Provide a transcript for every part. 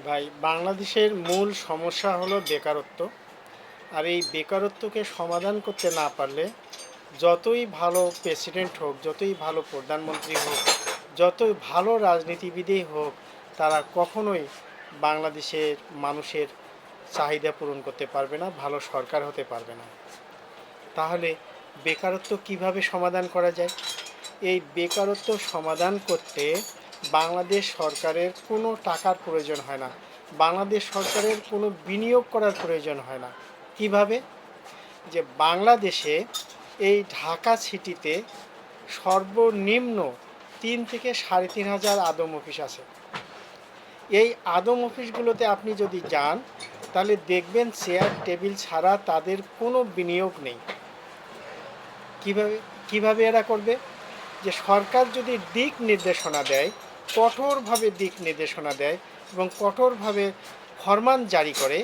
ভাই, বাংলাদেশের মূল সমস্যা হলো বেকারত্ব। আর এই বেকারত্বকে সমাধান করতে না পারলে যতই ভালো প্রেসিডেন্ট হোক, যতই ভালো প্রধানমন্ত্রী হোক, যতই ভালো রাজনীতিবিদই হোক, তারা কখনোই বাংলাদেশের মানুষের চাহিদা পূরণ করতে পারবে না, ভালো সরকার হতে পারবে না। তাহলে বেকারত্ব কিভাবে সমাধান করা যায়? এই বেকারত্ব সমাধান করতে বাংলাদেশ সরকারের কোনো টাকার প্রয়োজন হয় না, বাংলাদেশ সরকারের কোনো বিনিয়োগ করার প্রয়োজন হয় না। কিভাবে? যে বাংলাদেশে এই ঢাকা সিটিতে সর্বনিম্ন 3 থেকে 3.5 হাজার আদম অফিস আছে। এই আদম অফিসগুলোতে আপনি যদি যান, তাহলে দেখবেন চেয়ার টেবিল ছাড়া তাদের কোনো বিনিয়োগ নেই। কিভাবে কিভাবে এরা করবে? যে সরকার যদি দিক নির্দেশনা দেয়, কঠোরভাবে দিক নির্দেশনা দেয় এবং কঠোরভাবে ফরমান জারি করে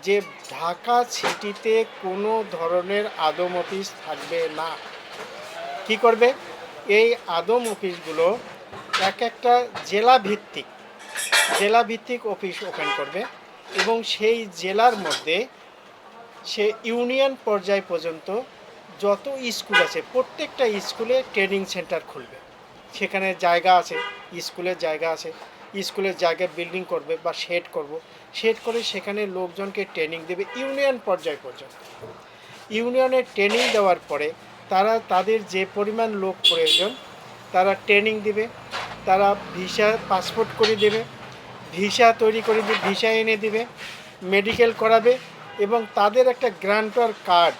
যে ঢাকা সিটিতে কোনো ধরনের আদম অফিস থাকবে না, কি করবে? এই আদম অফিসগুলো এক একটা জেলা ভিত্তিক অফিস ওপেন করবে এবং সেই জেলার মধ্যে সে ইউনিয়ন পর্যায় পর্যন্ত যত স্কুল আছে প্রত্যেকটা স্কুলে ট্রেনিং সেন্টার খুলবে। সেখানে জায়গা আছে, স্কুলের জায়গা আছে, স্কুলের জায়গায় বিল্ডিং করবে বা শেড করে সেখানে লোকজনকে ট্রেনিং দেবে ইউনিয়ন পর্যায় পর্যন্ত। ইউনিয়নে ট্রেনিং দেওয়ার পরে তারা তাদের যে পরিমাণ লোক প্রয়োজন তারা ট্রেনিং দেবে, তারা ভিসা পাসপোর্ট করে দেবে, ভিসা তৈরি করে দিয়ে ভিসা এনে দেবে, মেডিকেল করাবে এবং তাদের একটা গ্রান্টার কার্ড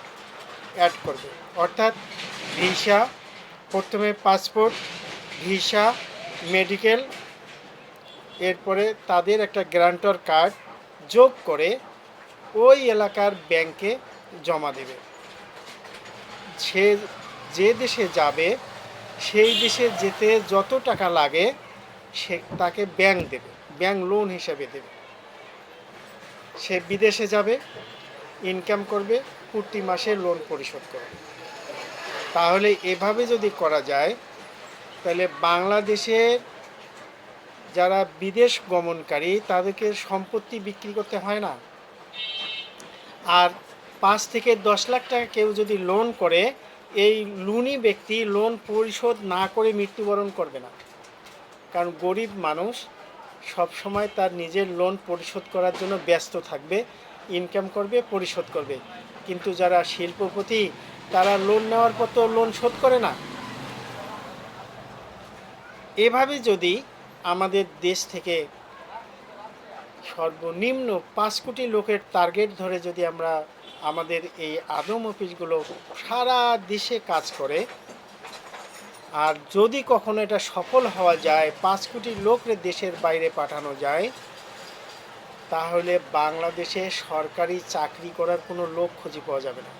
অ্যাড করবে। অর্থাৎ ভিসা, প্রথমে পাসপোর্ট, ভিসা, মেডিকেল, এরপরে তাদের একটা গ্রান্টার কার্ড যোগ করে ওই এলাকার ব্যাংকে জমা দেবে। সে যে দেশে যাবে সেই দেশে যেতে যত টাকা লাগে সে তাকে ব্যাংক দেবে, ব্যাংক লোন হিসেবে দেবে। সে বিদেশে যাবে, ইনকাম করবে, প্রতি মাসে লোন পরিশোধ করবে। তাহলে এভাবে যদি করা যায় তাহলে বাংলাদেশের যারা বিদেশ গমনকারী তাদেরকে সম্পত্তি বিক্রি করতে হয় না। আর 5 থেকে 10 লাখ টাকা কেউ যদি লোন করে, এই লোনি ব্যক্তি লোন পরিশোধ না করে মৃত্যুবরণ করবে না। কারণ গরিব মানুষ সবসময় তার নিজের লোন পরিশোধ করার জন্য ব্যস্ত থাকবে, ইনকাম করবে, পরিশোধ করবে। কিন্তু যারা শিল্পপতি তারা লোন নেওয়ার পর তো লোন শোধ করে না। এভাবে যদি আমাদের দেশ থেকে সর্বনিম্ন 5 কোটি লোকের টার্গেট ধরে যদি আমরা আমাদের এই আদম অফিসগুলো সারা দেশে কাজ করে, আর যদি কখনো এটা সফল হওয়া যায়, 5 কোটি লোকরে দেশের বাইরে পাঠানো যায়, তাহলে বাংলাদেশে সরকারি চাকরি করার কোনো লোক খুঁজে পাওয়া যাবে না।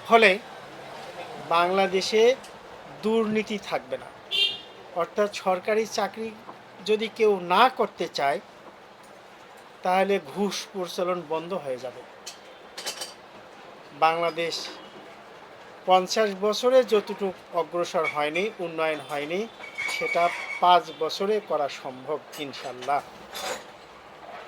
ফলে বাংলাদেশে দুর্নীতি থাকবে না। অর্থাৎ সরকারি চাকরি যদি কেউ না করতে চায় তাহলে ঘুষ প্রচলন বন্ধ হয়ে যাবে। বাংলাদেশ 50 বছরে যতটুকু অগ্রসর হয়নি, উন্নয়ন হয়নি, সেটা 5 বছরে করা সম্ভব ইনশাল্লাহ।